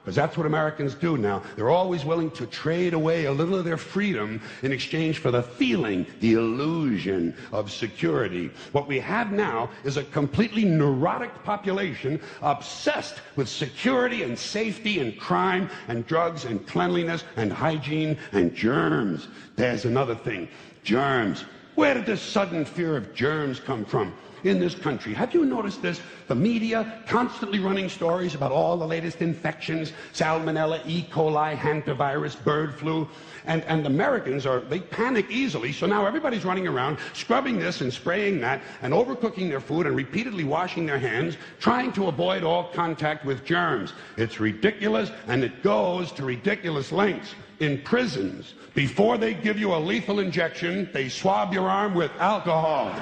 Because that's what Americans do now. They're always willing to trade away a little of their freedom in exchange for the feeling, the illusion of security. What we have now is a completely neurotic population obsessed with security and safety and crime and drugs and cleanliness and hygiene and germs. There's another thing. Germs. Where did this sudden fear of germs come from? In this country. Have you noticed this? The media constantly running stories about all the latest infections, salmonella, E. coli, hantavirus, bird flu, and Americans they panic easily, so now everybody's running around scrubbing this and spraying that and overcooking their food and repeatedly washing their hands, trying to avoid all contact with germs. It's ridiculous, and it goes to ridiculous lengths. In prisons, before they give you a lethal injection, they swab your arm with alcohol.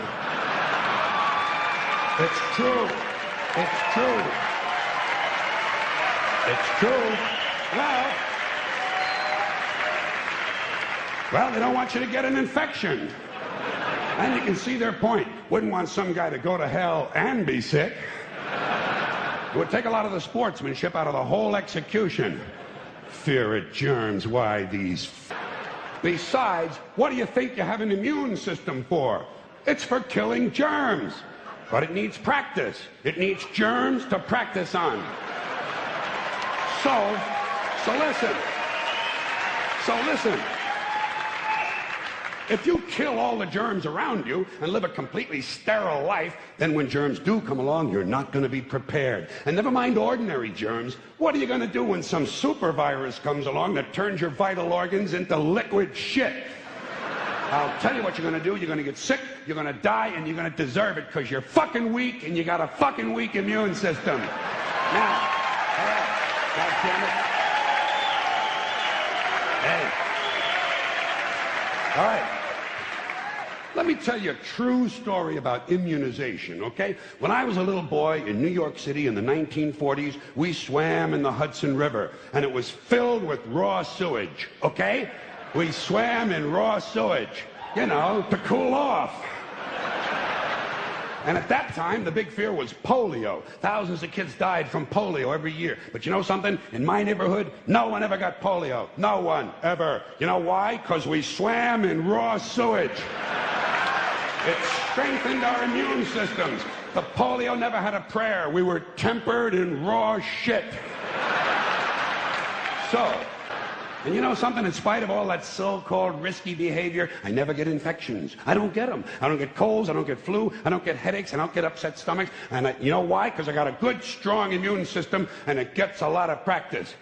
It's true. It's true. It's true. Well, they don't want you to get an infection. And you can see their point. Wouldn't want some guy to go to hell and be sick. It would take a lot of the sportsmanship out of the whole execution. Fear of germs, why these... Besides, what do you think you have an immune system for? It's for killing germs. But it needs practice. It needs germs to practice on. So listen. If you kill all the germs around you and live a completely sterile life, then when germs do come along, you're not going to be prepared. And never mind ordinary germs. What are you going to do when some super virus comes along that turns your vital organs into liquid shit? I'll tell you what you're going to do. You're going to get sick, you're going to die, and you're going to deserve it because you're fucking weak and you got a fucking weak immune system. Now, all right, God damn it. Hey. All right. Let me tell you a true story about immunization, okay? When I was a little boy in New York City in the 1940s, we swam in the Hudson River, and it was filled with raw sewage, okay? We swam in raw sewage, you know, to cool off. And at that time, the big fear was polio. Thousands of kids died from polio every year. But you know something? In my neighborhood, no one ever got polio. No one, ever. You know why? Because we swam in raw sewage. It strengthened our immune systems. The polio never had a prayer. We were tempered in raw shit. And you know something? In spite of all that so-called risky behavior, I never get infections. I don't get them. I don't get colds. I don't get flu. I don't get headaches. I don't get upset stomachs. And you know why? Because I got a good, strong immune system, and it gets a lot of practice.